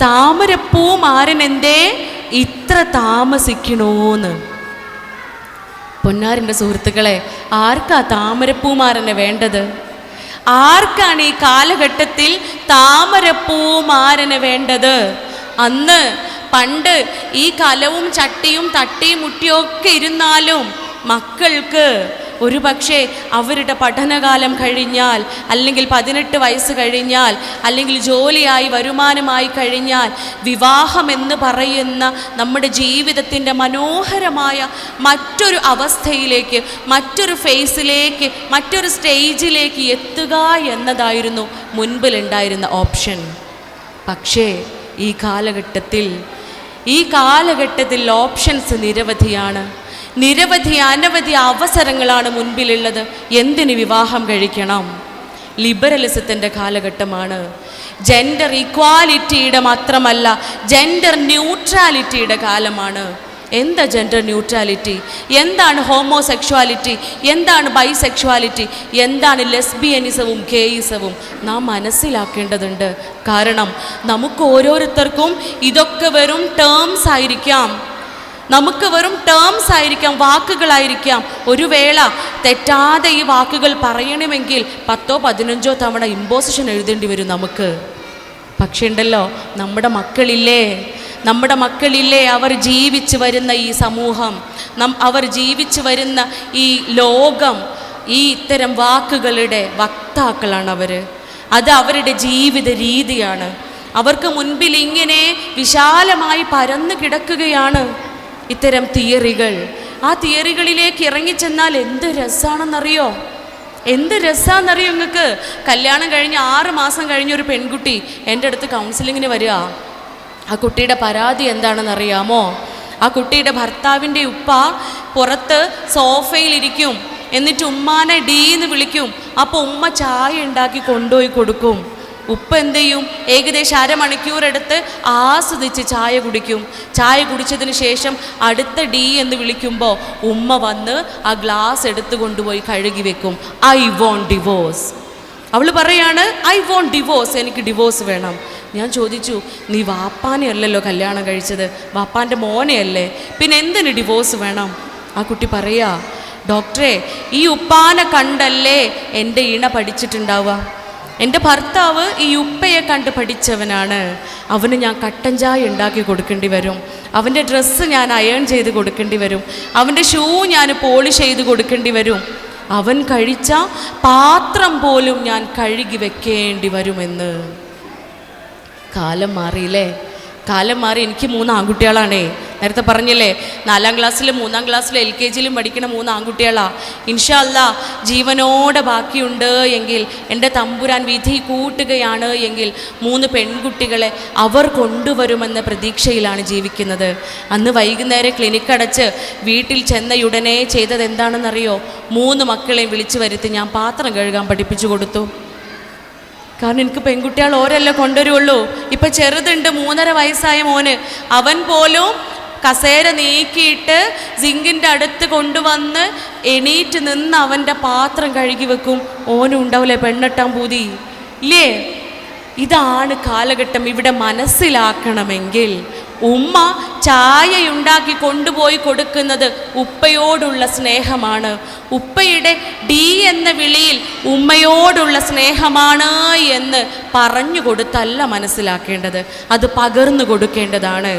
താമരപ്പൂ മാരനെന്തേ ഇത്ര താമസിക്കണോന്ന്. പൊന്നാരിൻ്റെ സുഹൃത്തുക്കളെ, ആർക്കാ താമരപ്പൂമാരനെ വേണ്ടത്? ആർക്കാണ് ഈ കാലഘട്ടത്തിൽ താമരപ്പൂമാരനെ വേണ്ടത്? അന്ന് പണ്ട് ഈ കലവും ചട്ടിയും തട്ടിയും മുട്ടിയൊക്കെ ഇരുന്നാലും മക്കൾക്ക് ഒരു പക്ഷേ അവരുടെ പഠനകാലം കഴിഞ്ഞാൽ, അല്ലെങ്കിൽ 18 വയസ്സ് കഴിഞ്ഞാൽ, അല്ലെങ്കിൽ ജോലിയായി വരുമാനമായി കഴിഞ്ഞാൽ വിവാഹമെന്ന് പറയുന്ന നമ്മുടെ ജീവിതത്തിൻ്റെ മനോഹരമായ മറ്റൊരു അവസ്ഥയിലേക്ക്, മറ്റൊരു ഫേസിലേക്ക്, മറ്റൊരു സ്റ്റേജിലേക്ക് എത്തുക എന്നതായിരുന്നു മുൻപിലുണ്ടായിരുന്ന ഓപ്ഷൻ. പക്ഷേ ഈ കാലഘട്ടത്തിൽ ഓപ്ഷൻസ് നിരവധിയാണ്. അനവധി അവസരങ്ങളാണ് മുൻപിലുള്ളത്. എന്തിന് വിവാഹം കഴിക്കണം? ലിബറലിസത്തിൻ്റെ കാലഘട്ടമാണ്. ജെൻഡർ ഈക്വാലിറ്റിയുടെ മാത്രമല്ല, ജെൻഡർ ന്യൂട്രാലിറ്റിയുടെ കാലമാണ്. എന്താ ജെൻഡർ ന്യൂട്രാലിറ്റി? എന്താണ് ഹോമോസെക്ഷുവാലിറ്റി? എന്താണ് ബൈസെക്ഷുവാലിറ്റി? എന്താണ് ലെസ്ബിയനിസവും ഗേയിസവും? നാം മനസ്സിലാക്കേണ്ടതുണ്ട്. കാരണം നമുക്ക് ഓരോരുത്തർക്കും ഇതൊക്കെ വെറും ടേംസ് ആയിരിക്കാം, വാക്കുകളായിരിക്കാം. ഒരു വേള തെറ്റാതെ ഈ വാക്കുകൾ പറയണമെങ്കിൽ 10-15 തവണ ഇമ്പോസിഷൻ എഴുതേണ്ടി വരും നമുക്ക്. പക്ഷേ ഉണ്ടല്ലോ, നമ്മുടെ മക്കളില്ലേ അവർ ജീവിച്ചു വരുന്ന ഈ സമൂഹം, അവർ ജീവിച്ചു വരുന്ന ഈ ലോകം, ഈ ഇത്തരം വാക്കുകളുടെ വക്താക്കളാണ് അവർ. അത് അവരുടെ ജീവിത രീതിയാണ്. അവർക്ക് മുൻപിൽ ഇങ്ങനെ വിശാലമായി പരന്നു കിടക്കുകയാണ് ഇത്തരം തിയറികൾ. ആ തിയറികളിലേക്ക് ഇറങ്ങിച്ചെന്നാൽ എന്ത് രസമാണെന്നറിയോ നിങ്ങൾക്ക്? കല്യാണം കഴിഞ്ഞ് 6 മാസം കഴിഞ്ഞൊരു പെൺകുട്ടി എൻ്റെ അടുത്ത് കൗൺസിലിങ്ങിന് വരിക. ആ കുട്ടിയുടെ പരാതി എന്താണെന്നറിയാമോ? ആ കുട്ടിയുടെ ഭർത്താവിൻ്റെ ഉപ്പ പുറത്ത് സോഫയിലിരിക്കും, എന്നിട്ട് ഉമ്മാനെ ഡീ എന്ന് വിളിക്കും. അപ്പോൾ ഉമ്മ ചായ ഉണ്ടാക്കി കൊണ്ടുപോയി കൊടുക്കും. ഉപ്പ എന്ത് ചെയ്യും? ഏകദേശം അരമണിക്കൂറെടുത്ത് ആസ്വദിച്ച് ചായ കുടിക്കും. ചായ കുടിച്ചതിന് ശേഷം അടുത്ത ഡീ എന്ന് വിളിക്കുമ്പോൾ ഉമ്മ വന്ന് ആ ഗ്ലാസ് എടുത്ത് കൊണ്ടുപോയി കഴുകി വെക്കും. I want divorce. അവൾ പറയാണ്, ഐ വോണ്ട് ഡിവോഴ്സ്, എനിക്ക് ഡിവോഴ്സ് വേണം. ഞാൻ ചോദിച്ചു, നീ വാപ്പാനെ അല്ലല്ലോ കല്യാണം കഴിച്ചത്, വാപ്പാൻ്റെ മോനെയല്ലേ, പിന്നെ എന്തിന് ഡിവോഴ്സ് വേണം? ആ കുട്ടി പറയാ, ഡോക്ടറെ, ഈ ഉപ്പാനെ കണ്ടല്ലേ എൻ്റെ ഇണ പഠിച്ചിട്ടുണ്ടാവുക. എൻ്റെ ഭർത്താവ് ഈ ഉപ്പയെ കണ്ട് പഠിച്ചവനാണ്. അവന് ഞാൻ കട്ടൻ ചായ ഉണ്ടാക്കി കൊടുക്കേണ്ടി വരും, അവൻ്റെ ഡ്രസ്സ് ഞാൻ അയൺ ചെയ്ത് കൊടുക്കേണ്ടി വരും, അവൻ്റെ ഷൂ ഞാൻ പോളിഷ് ചെയ്ത് കൊടുക്കേണ്ടി വരും, അവൻ കഴിച്ച പാത്രം പോലും ഞാൻ കഴുകി വെക്കേണ്ടി വരുമെന്ന്. കാലം മാറിയില്ലേ? കാലം മാറി. എനിക്ക് 3 ആൺകുട്ടികളാണേ. നേരത്തെ പറഞ്ഞില്ലേ, 4ാം ക്ലാസ്സിലും 3ാം ക്ലാസ്സിലും LKGയിലും പഠിക്കുന്ന 3 ആൺകുട്ടികളാണ്. ഇൻഷാ അല്ലാഹ് ജീവനോടെ ബാക്കിയുണ്ട് എങ്കിൽ, എൻ്റെ തമ്പുരാൻ വിധി കൂട്ടുകയാണ് എങ്കിൽ 3 പെൺകുട്ടികളെ അവർ കൊണ്ടുവരുമെന്ന പ്രതീക്ഷയിലാണ് ജീവിക്കുന്നത്. അന്ന് വൈകുന്നേരം ക്ലിനിക്ക് അടച്ച് വീട്ടിൽ ചെന്നയുടനെ ചെയ്തത് എന്താണെന്നറിയോ? 3 മക്കളെയും വിളിച്ചു വരുത്തി ഞാൻ പാത്രം കഴുകാൻ പഠിപ്പിച്ചു കൊടുത്തു. കാരണം എനിക്ക് പെൺകുട്ടികൾ ഓരല്ലേ കൊണ്ടുവരുള്ളൂ. ഇപ്പം ചെറുതുണ്ട്, 3.5 വയസ്സായ മോന്, അവൻ പോലും കസേര നീക്കിയിട്ട് സിങ്കിൻ്റെ അടുത്ത് കൊണ്ടുവന്ന് എണീറ്റ് നിന്ന് അവൻ്റെ പാത്രം കഴുകി വെക്കും. ഓനും ഉണ്ടാവില്ലേ പെണ്ണെട്ടാൻ പൂതി ഇല്ലേ? ഇതാണ് കാലഘട്ടം. ഇവിടെ മനസ്സിലാക്കണമെങ്കിൽ ഉമ്മ ചായയുണ്ടാക്കി കൊണ്ടുപോയി കൊടുക്കുന്നത് ഉപ്പയോടുള്ള സ്നേഹമാണ്. ഉപ്പയുടെ ഡി എന്ന വിളിയിൽ ഉമ്മയോടുള്ള സ്നേഹമാണ് എന്ന് പറഞ്ഞു കൊടുത്തല്ല മനസ്സിലാക്കേണ്ടത്, അത് പകർന്നു കൊടുക്കേണ്ടതാണ്.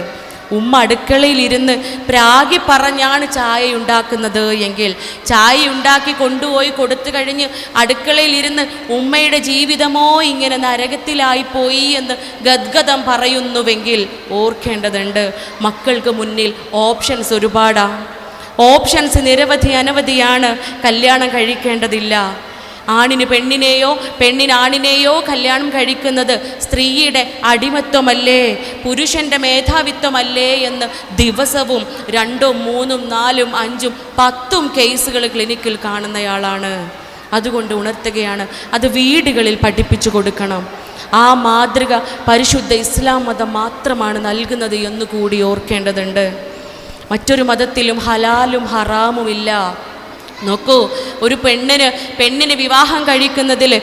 ഉമ്മ അടുക്കളയിലിരുന്ന് പ്രാഗി പറഞ്ഞാണ് ചായ ഉണ്ടാക്കുന്നത് എങ്കിൽ, ചായ ഉണ്ടാക്കി കൊണ്ടുപോയി കൊടുത്തു കഴിഞ്ഞ് അടുക്കളയിലിരുന്ന് ഉമ്മയുടെ ജീവിതമോ ഇങ്ങനെ നരകത്തിലായിപ്പോയി എന്ന് ഗദ്ഗതം പറയുന്നുവെങ്കിൽ ഓർക്കേണ്ടതുണ്ട്, മക്കൾക്ക് മുന്നിൽ ഓപ്ഷൻസ് ഒരുപാടാണ്. ഓപ്ഷൻസ് നിരവധി അനവധിയാണ്. കല്യാണം കഴിക്കേണ്ടതില്ല. ആണിന് പെണ്ണിനെയോ പെണ്ണിന് ആണിനെയോ കല്യാണം കഴിക്കുന്നത് സ്ത്രീയുടെ അടിമത്വമല്ലേ, പുരുഷൻ്റെ മേധാവിത്വമല്ലേ എന്ന് ദിവസവും 2, 3, 4, 5, 10 കേസുകൾ ക്ലിനിക്കിൽ കാണുന്നയാളാണ്. അതുകൊണ്ട് ഉണർത്തുകയാണ്, അത് വീടുകളിൽ പഠിപ്പിച്ചു കൊടുക്കണം. ആ മാതൃക പരിശുദ്ധ ഇസ്ലാം മതം മാത്രമാണ് നൽകുന്നത് എന്നുകൂടി ഓർക്കേണ്ടതുണ്ട്. മറ്റൊരു മതത്തിലും ഹലാലും ഹറാമുമില്ല. നോക്കൂ, ഒരു പെണ്ണിന് വിവാഹം കഴിക്കുന്നതിൽ,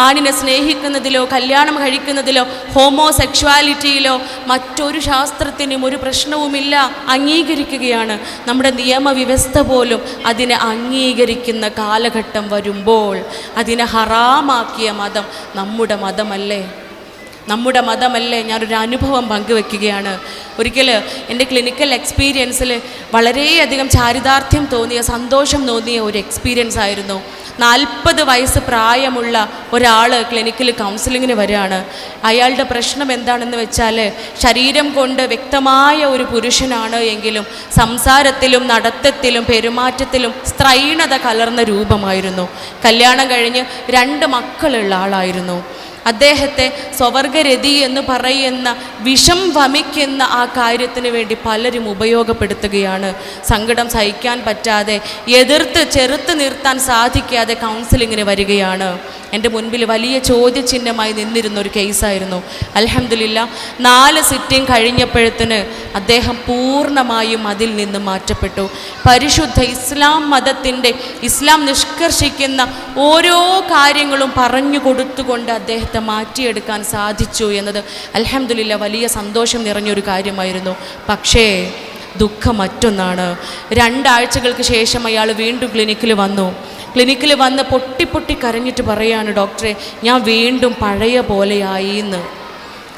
ആണിനെ സ്നേഹിക്കുന്നതിലോ കല്യാണം കഴിക്കുന്നതിലോ ഹോമോസെക്ഷുവാലിറ്റിയിലോ മറ്റൊരു ശാസ്ത്രത്തിനും ഒരു പ്രശ്നവുമില്ല. അംഗീകരിക്കുകയാണ്. നമ്മുടെ നിയമവ്യവസ്ഥ പോലും അതിനെ അംഗീകരിക്കുന്ന കാലഘട്ടം വരുമ്പോൾ അതിനെ ഹറാമാക്കിയ മതം നമ്മുടെ മതമല്ലേ? ഞാനൊരു അനുഭവം പങ്കുവെക്കുകയാണ്. ഒരിക്കൽ എൻ്റെ ക്ലിനിക്കൽ എക്സ്പീരിയൻസിൽ വളരെയധികം ചാരിതാർത്ഥ്യം തോന്നിയ, സന്തോഷം തോന്നിയ ഒരു എക്സ്പീരിയൻസ് ആയിരുന്നു. 40 വയസ്സ് പ്രായമുള്ള ഒരാൾ ക്ലിനിക്കിൽ കൗൺസിലിങ്ങിന് വരികയാണ്. അയാളുടെ പ്രശ്നം എന്താണെന്ന് വെച്ചാൽ, ശരീരം കൊണ്ട് വ്യക്തമായ ഒരു പുരുഷനാണ് എങ്കിലും സംസാരത്തിലും നടത്തത്തിലും പെരുമാറ്റത്തിലും സ്ത്രൈണത കലർന്ന രൂപമായിരുന്നു. കല്യാണം കഴിഞ്ഞ് 2 മക്കളുള്ള ആളായിരുന്നു. അദ്ദേഹത്തെ സ്വവർഗരതി എന്ന് പറയുന്ന വിഷം വമിക്കുന്ന ആ കാര്യത്തിന് വേണ്ടി പലരും ഉപയോഗപ്പെടുത്തുകയാണ്. സങ്കടം സഹിക്കാൻ പറ്റാതെ, ചെറുത്ത് നിർത്താൻ സാധിക്കാതെ കൗൺസിലിങ്ങിന് വരികയാണ്. എൻ്റെ മുൻപിൽ വലിയ ചോദ്യചിഹ്നമായി നിന്നിരുന്ന ഒരു കേസായിരുന്നു. അൽഹംദുലില്ലാ 4 സിറ്റിംഗ് കഴിഞ്ഞപ്പോഴത്തിന് അദ്ദേഹം പൂർണ്ണമായും അതിൽ നിന്ന് മാറ്റപ്പെട്ടു. പരിശുദ്ധ ഇസ്ലാം നിഷ്കർഷിക്കുന്ന ഓരോ കാര്യങ്ങളും പറഞ്ഞു കൊടുത്തുകൊണ്ട് അദ്ദേഹത്തെ മാറ്റിയെടുക്കാൻ സാധിച്ചു എന്നത് അൽഹംദുലില്ലാ വലിയ സന്തോഷം നിറഞ്ഞൊരു കാര്യമായിരുന്നു. പക്ഷേ ദുഃഖം മറ്റൊന്നാണ്. 2 ആഴ്ചകൾക്ക് ശേഷം അയാൾ വീണ്ടും ക്ലിനിക്കിൽ വന്ന് പൊട്ടി കരഞ്ഞിട്ട് പറയാണ്, ഡോക്ടറെ, ഞാൻ വീണ്ടും പഴയ പോലെയായി എന്ന്.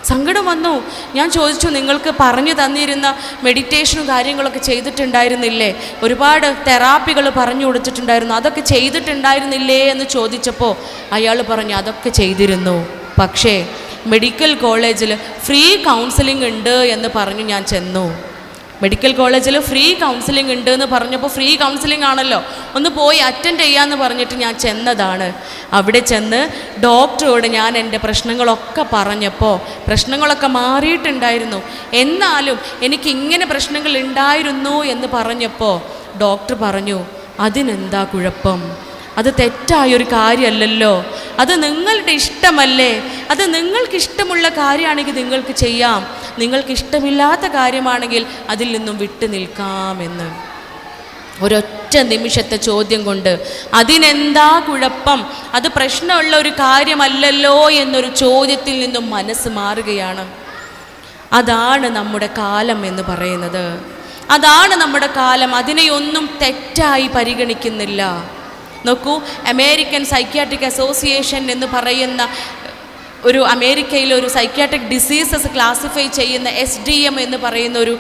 സങ്കടം വന്നു. ഞാൻ ചോദിച്ചു, നിങ്ങൾക്ക് പറഞ്ഞു തന്നിരുന്ന മെഡിറ്റേഷനും കാര്യങ്ങളൊക്കെ ചെയ്തിട്ടുണ്ടായിരുന്നില്ലേ? ഒരുപാട് തെറാപ്പികൾ പറഞ്ഞു കൊടുത്തിട്ടുണ്ടായിരുന്നു, അതൊക്കെ ചെയ്തിട്ടുണ്ടായിരുന്നില്ലേ എന്ന് ചോദിച്ചപ്പോൾ അയാൾ പറഞ്ഞു, അതൊക്കെ ചെയ്തിരുന്നു. പക്ഷേ മെഡിക്കൽ കോളേജിൽ ഫ്രീ കൗൺസിലിംഗ് ഉണ്ട് എന്ന് പറഞ്ഞു ഞാൻ ചെന്നു. മെഡിക്കൽ കോളേജിൽ ഫ്രീ കൗൺസിലിംഗ് ഉണ്ട് എന്ന് പറഞ്ഞപ്പോൾ ഫ്രീ കൗൺസിലിംഗ് ആണല്ലോ, ഒന്ന് പോയി അറ്റൻഡ് ചെയ്യാമെന്ന് പറഞ്ഞിട്ട് ഞാൻ ചെന്നതാണ്. അവിടെ ചെന്ന് ഡോക്ടറോട് ഞാൻ എൻ്റെ പ്രശ്നങ്ങളൊക്കെ പറഞ്ഞപ്പോൾ പ്രശ്നങ്ങളൊക്കെ മാറിയിട്ടുണ്ടായിരുന്നു. എന്നാലും എനിക്കിങ്ങനെ പ്രശ്നങ്ങൾ ഉണ്ടായിരുന്നു എന്ന് പറഞ്ഞപ്പോൾ ഡോക്ടർ പറഞ്ഞു, അതിനെന്താ കുഴപ്പം? അത് തെറ്റായൊരു കാര്യമല്ലല്ലോ, അത് നിങ്ങളുടെ ഇഷ്ടമല്ലേ, അത് നിങ്ങൾക്കിഷ്ടമുള്ള കാര്യമാണെങ്കിൽ നിങ്ങൾക്ക് ചെയ്യാം, നിങ്ങൾക്കിഷ്ടമില്ലാത്ത കാര്യമാണെങ്കിൽ അതിൽ നിന്നും വിട്ടു നിൽക്കാമെന്ന്. ഒരൊറ്റ നിമിഷത്തെ ചോദ്യം കൊണ്ട് അതിനെന്താ കുഴപ്പം, അത് പ്രശ്നമുള്ള ഒരു കാര്യമല്ലല്ലോ എന്നൊരു ചോദ്യത്തിൽ നിന്നും മനസ്സ് മാറുകയാണ്. അതാണ് നമ്മുടെ കാലം എന്ന് പറയുന്നത്. അതാണ് നമ്മുടെ കാലം. അതിനെയൊന്നും തെറ്റായി പരിഗണിക്കുന്നില്ല. നോക്കൂ, അമേരിക്കൻ സൈക്യാട്രിക് അസോസിയേഷൻ എന്ന് പറയുന്ന ഒരു അമേരിക്കയിലെ ഒരു സൈക്യാട്രിക് ഡിസീസസ് ക്ലാസിഫൈ ചെയ്യുന്ന SDM എന്ന് പറയുന്ന ഒരു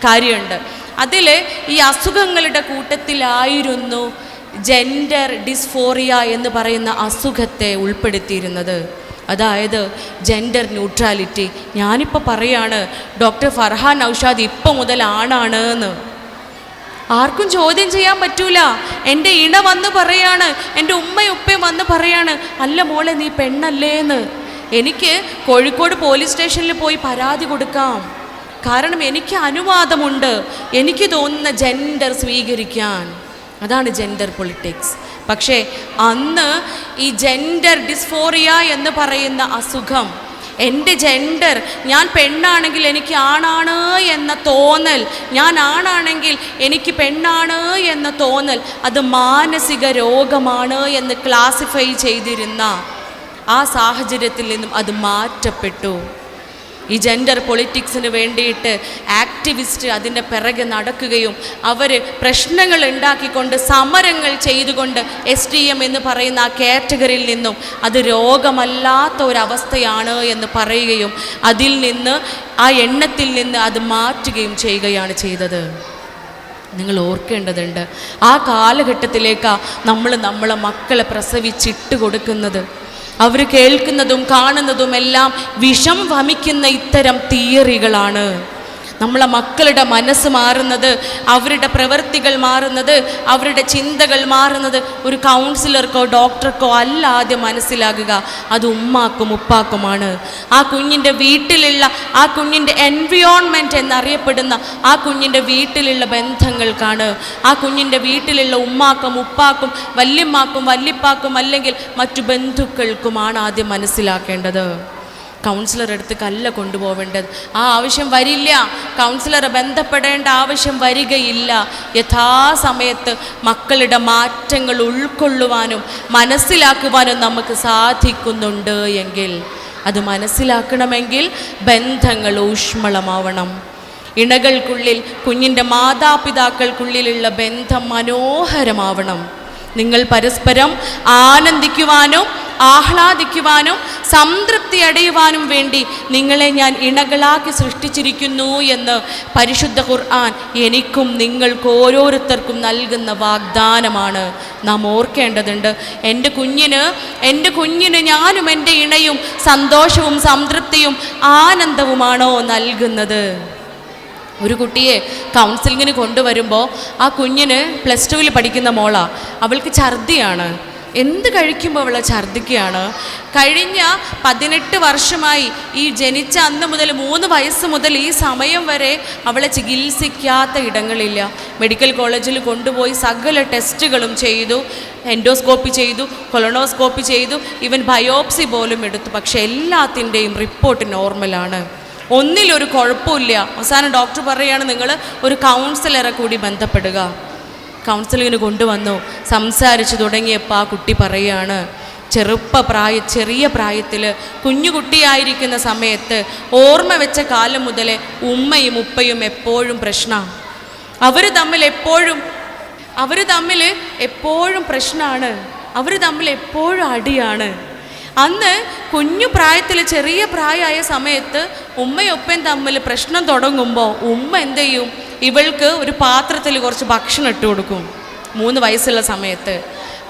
കാര്യമുണ്ട്. അതിൽ ഈ അസുഖങ്ങളുടെ കൂട്ടത്തിലായിരുന്നു ജെൻഡർ ഡിസ്ഫോറിയ എന്ന് പറയുന്ന അസുഖത്തെ ഉൾപ്പെടുത്തിയിരുന്നത്. അതായത് ജെൻഡർ ന്യൂട്രാലിറ്റി. ഞാനിപ്പോൾ പറയാണ്, ഡോക്ടർ ഫർഹാൻ നൗഷാദ് ഇപ്പം മുതൽ ആണാണ് എന്ന്. ആർക്കും ചോദ്യം ചെയ്യാൻ പറ്റൂല. എൻ്റെ ഇണ വന്ന് പറയാണ്, എൻ്റെ ഉമ്മയും വന്ന് പറയാണ്, അല്ല മോളെ നീ പെണ്ണല്ലേന്ന്. എനിക്ക് കോഴിക്കോട് പോലീസ് സ്റ്റേഷനിൽ പോയി പരാതി കൊടുക്കാം. കാരണം എനിക്ക് അനുവാദമുണ്ട് എനിക്ക് തോന്നുന്ന ജെൻഡർ സ്വീകരിക്കാൻ. അതാണ് ജെൻഡർ പൊളിറ്റിക്സ്. പക്ഷേ അന്ന് ഈ ജെൻഡർ ഡിസ്ഫോറിയ എന്ന് പറയുന്ന അസുഖം, എൻ്റെ ജെൻഡർ, ഞാൻ പെണ്ണാണെങ്കിൽ എനിക്ക് ആണാണ് എന്ന തോന്നൽ, ഞാൻ ആണാണെങ്കിൽ എനിക്ക് പെണ്ണാണ് എന്ന തോന്നൽ, അത് മാനസിക രോഗമാണ് എന്ന് ക്ലാസിഫൈ ചെയ്തിരുന്ന ആ സാഹചര്യത്തിൽ നിന്നും അത് മാറ്റപ്പെട്ടു. ഈ ജെൻഡർ പൊളിറ്റിക്സിന് വേണ്ടിയിട്ട് ആക്ടിവിസ്റ്റ് അതിൻ്റെ പിറകെ നടക്കുകയും അവർ പ്രശ്നങ്ങൾ ഉണ്ടാക്കിക്കൊണ്ട് സമരങ്ങൾ ചെയ്തുകൊണ്ട് SDM എന്ന് പറയുന്ന ആ കാറ്റഗറിയിൽ നിന്നും അത് രോഗമല്ലാത്ത ഒരവസ്ഥയാണ് എന്ന് പറയുകയും അതിൽ നിന്ന് ആ എണ്ണത്തിൽ നിന്ന് അത് മാറ്റുകയും ചെയ്യുകയാണ് ചെയ്തത്. നിങ്ങൾ ഓർക്കേണ്ടതുണ്ട്, ആ കാലഘട്ടത്തിലേക്കാണ് നമ്മളെ മക്കളെ പ്രസവിച്ചിട്ട് കൊടുക്കുന്നത്. അവർ കേൾക്കുന്നതും കാണുന്നതുമെല്ലാം വിഷം വമിക്കുന്ന ഇത്തരം തിയറികളാണ്. നമ്മളെ മക്കളുടെ മനസ്സ് മാറുന്നത്, അവരുടെ പ്രവൃത്തികൾ മാറുന്നത്, അവരുടെ ചിന്തകൾ മാറുന്നത് ഒരു കൗൺസിലർക്കോ ഡോക്ടർക്കോ അല്ല ആദ്യം മനസ്സിലാകുക, അത് ഉമ്മാക്കും ഉപ്പാക്കുമാണ്. ആ കുഞ്ഞിൻ്റെ വീട്ടിലുള്ള, ആ കുഞ്ഞിൻ്റെ എൻവിയോൺമെൻറ്റ് എന്നറിയപ്പെടുന്ന ആ കുഞ്ഞിൻ്റെ വീട്ടിലുള്ള ബന്ധങ്ങൾക്കാണ്, ആ കുഞ്ഞിൻ്റെ വീട്ടിലുള്ള ഉമ്മാക്കും ഉപ്പാക്കും വല്യമ്മാക്കും വല്യപ്പാക്കും അല്ലെങ്കിൽ മറ്റു ബന്ധുക്കൾക്കുമാണ് ആദ്യം മനസ്സിലാക്കേണ്ടത്. കൗൺസിലർ അടുത്തേക്കല്ല കൊണ്ടുപോവേണ്ടത്. ആ ആവശ്യം വരില്ല, കൗൺസിലറെ ബന്ധപ്പെടേണ്ട ആവശ്യം വരികയില്ല. യഥാസമയത്ത് മക്കളുടെ മാറ്റങ്ങൾ ഉൾക്കൊള്ളുവാനും മനസ്സിലാക്കുവാനും നമുക്ക് സാധിക്കുന്നുണ്ട് എങ്കിൽ, അത് മനസ്സിലാക്കണമെങ്കിൽ ബന്ധങ്ങൾ ഊഷ്മളമാവണം. ഇണകൾക്കുള്ളിൽ, കുഞ്ഞിൻ്റെ മാതാപിതാക്കൾക്കുള്ളിലുള്ള ബന്ധം മനോഹരമാവണം. നിങ്ങൾ പരസ്പരം ആനന്ദിക്കുവാനും ആഹ്ലാദിക്കുവാനും സംതൃപ്തി അടയുവാനും വേണ്ടി നിങ്ങളെ ഞാൻ ഇണകളാക്കി സൃഷ്ടിച്ചിരിക്കുന്നു എന്ന് പരിശുദ്ധ ഖുർആൻ എനിക്കും നിങ്ങൾക്ക് ഓരോരുത്തർക്കും നൽകുന്ന വാഗ്ദാനമാണ്. നാം ഓർക്കേണ്ടതുണ്ട്, എൻ്റെ കുഞ്ഞിന് ഞാനും എൻ്റെ ഇണയും സന്തോഷവും സംതൃപ്തിയും ആനന്ദവുമാണോ നൽകുന്നത്? ഒരു കുട്ടിയെ കൗൺസിലിങ്ങിന് കൊണ്ടുവരുമ്പോൾ ആ കുഞ്ഞിന് +2 പഠിക്കുന്ന മോളാണ്, അവൾക്ക് ഛർദിയാണ്. എന്ത് കഴിക്കുമ്പോൾ അവളെ ഛർദിക്കുകയാണ്. കഴിഞ്ഞ 18 വർഷമായി, ഈ ജനിച്ച അന്ന് മുതൽ 3 വയസ്സ് മുതൽ ഈ സമയം വരെ അവളെ ചികിത്സിക്കാത്ത ഇടങ്ങളില്ല. മെഡിക്കൽ കോളേജിൽ കൊണ്ടുപോയി സകല ടെസ്റ്റുകളും ചെയ്തു, എൻഡോസ്കോപ്പി ചെയ്തു, കൊളോണോസ്കോപ്പി ചെയ്തു, ഈവൻ ബയോപ്സി പോലും എടുത്തു. പക്ഷേ എല്ലാത്തിൻ്റെയും റിപ്പോർട്ട് നോർമലാണ്, ഒന്നിലൊരു കുഴപ്പമില്ല. അവസാനം ഡോക്ടർ പറയുകയാണ്, നിങ്ങൾ ഒരു കൗൺസിലറെ കൂടി ബന്ധപ്പെടുക. കൗൺസിലിങ്ങിന് കൊണ്ടുവന്നു. സംസാരിച്ചു തുടങ്ങിയപ്പോൾ ആ കുട്ടി പറയുകയാണ്, ചെറിയ പ്രായത്തിൽ കുഞ്ഞുകുട്ടിയായിരിക്കുന്ന സമയത്ത് ഓർമ്മ വെച്ച കാലം മുതലേ ഉമ്മയും ഉപ്പയും എപ്പോഴും പ്രശ്നമാണ്. അവർ തമ്മിൽ എപ്പോഴും പ്രശ്നമാണ്, അവർ തമ്മിൽ എപ്പോഴും അടിയാണ്. അന്ന് കുഞ്ഞു പ്രായത്തിൽ, ചെറിയ പ്രായമായ സമയത്ത് ഉമ്മയൊപ്പം തമ്മിൽ പ്രശ്നം തുടങ്ങുമ്പോൾ ഉമ്മ എന്ത് ചെയ്യും? ഇവൾക്ക് ഒരു പാത്രത്തിൽ കുറച്ച് ഭക്ഷണം ഇട്ട് കൊടുക്കും. 3 വയസ്സുള്ള സമയത്ത്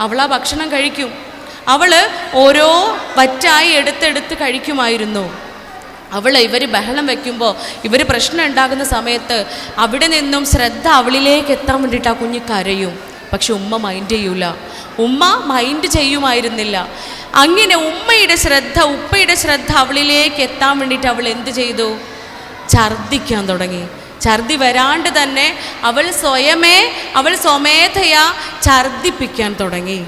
അവൾ ആ ഭക്ഷണം കഴിക്കും. അവൾ ഓരോ വറ്റായി എടുത്തെടുത്ത് കഴിക്കുമായിരുന്നു. ഇവർ ബഹളം വയ്ക്കുമ്പോൾ, ഇവർ പ്രശ്നം ഉണ്ടാകുന്ന സമയത്ത് അവിടെ നിന്നും ശ്രദ്ധ അവളിലേക്ക് എത്താൻ വേണ്ടിയിട്ട് ആ കുഞ്ഞ് കരയും. പക്ഷെ ഉമ്മ മൈൻഡ് ചെയ്യുമായിരുന്നില്ല. അങ്ങനെ ഉപ്പയുടെ ശ്രദ്ധ അവളിലേക്ക് എത്താൻ വേണ്ടിയിട്ട് അവൾ എന്ത് ചെയ്തു? ഛർദ്ദിക്കാൻ തുടങ്ങി. ഛർദി വരാണ്ട് തന്നെ അവൾ സ്വമേധയാ ഛർദ്ദിപ്പിക്കാൻ തുടങ്ങി.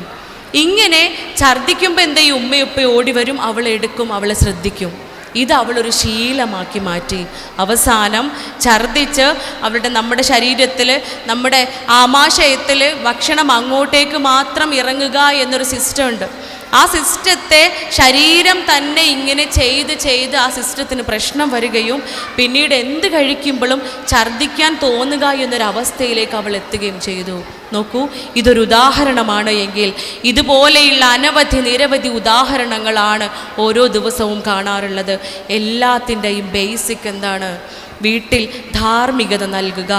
ഇങ്ങനെ ഛർദ്ദിക്കുമ്പോൾ എന്ത് ചെയ്യും? ഉമ്മയും ഓടി വരും, അവളെടുക്കും, അവളെ ശ്രദ്ധിക്കും. ഇത് അവളൊരു ശീലമാക്കി മാറ്റി. അവസാനം ഛർദ്ദിച്ച് നമ്മുടെ ശരീരത്തിൽ, നമ്മുടെ ആമാശയത്തിൽ ഭക്ഷണം അങ്ങോട്ടേക്ക് മാത്രം ഇറങ്ങുക എന്നൊരു സിസ്റ്റം ഉണ്ട്. ആ സിസ്റ്റത്തെ ശരീരം തന്നെ ഇങ്ങനെ ചെയ്ത് ആ സിസ്റ്റത്തിന് പ്രശ്നം വരികയും പിന്നീട് എന്ത് കഴിക്കുമ്പോഴും ഛർദ്ദിക്കാൻ തോന്നുക എന്നൊരവസ്ഥയിലേക്ക് അവൾ എത്തുകയും ചെയ്തു. നോക്കൂ, ഇതൊരു ഉദാഹരണമാണ് എങ്കിൽ ഇതുപോലെയുള്ള നിരവധി ഉദാഹരണങ്ങളാണ് ഓരോ ദിവസവും കാണാറുള്ളത്. എല്ലാത്തിൻ്റെയും ബേസിക് എന്താണ്? വീട്ടിൽ ധാർമ്മികത നൽകുക.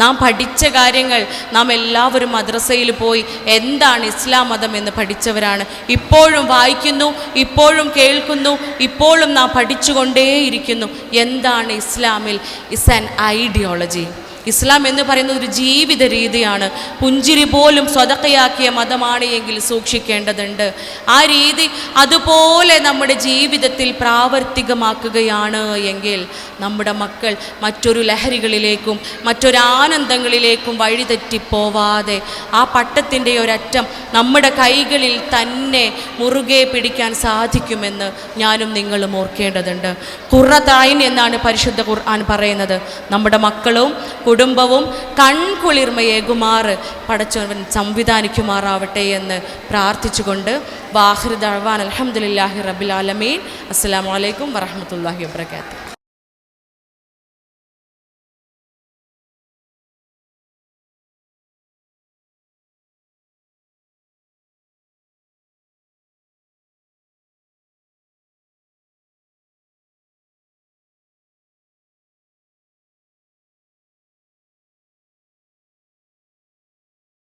നാം പഠിച്ച കാര്യങ്ങൾ, നാം എല്ലാവരും മദ്രസയിൽ പോയി എന്താണ് ഇസ്ലാം മതം എന്ന് പഠിച്ചവരാണ്. ഇപ്പോഴും വായിക്കുന്നു, ഇപ്പോഴും കേൾക്കുന്നു, ഇപ്പോഴും നാം പഠിച്ചുകൊണ്ടേയിരിക്കുന്നു. എന്താണ് ഇസ്ലാമിൽ? It's an ideology. ഇസ്ലാം എന്ന് പറയുന്നത് ഒരു ജീവിത രീതിയാണ്. പുഞ്ചിരി പോലും സ്വതക്കയാക്കിയ മതമാണ് എങ്കിൽ സൂക്ഷിക്കേണ്ടതുണ്ട്. ആ രീതി അതുപോലെ നമ്മുടെ ജീവിതത്തിൽ പ്രാവർത്തികമാക്കുകയാണ് എങ്കിൽ നമ്മുടെ മക്കൾ മറ്റൊരു ലഹരികളിലേക്കും മറ്റൊരു ആനന്ദങ്ങളിലേക്കും വഴിതെറ്റിപ്പോവാതെ ആ പട്ടത്തിൻ്റെ ഒരറ്റം നമ്മുടെ കൈകളിൽ തന്നെ മുറുകെ പിടിക്കാൻ സാധിക്കുമെന്ന് ഞാനും നിങ്ങളും ഓർക്കേണ്ടതുണ്ട്. ഖുർറത്തൈൻ എന്നാണ് പരിശുദ്ധ ഖുർആൻ പറയുന്നത്. നമ്മുടെ മക്കളും കുടുംബവും കൺകുളിർമയേകുമാറ് പടച്ചവൻ സംവിധാനിക്കുമാറാവട്ടെ എന്ന് പ്രാർത്ഥിച്ചുകൊണ്ട് വാഹിർ ദഅ്വാന അൽഹംദുലില്ലാഹി റബ്ബിൽ ആലമീൻ. അസ്സലാമു അലൈക്കും വറഹ്മത്തുള്ളാഹി വബറകാതുഹു.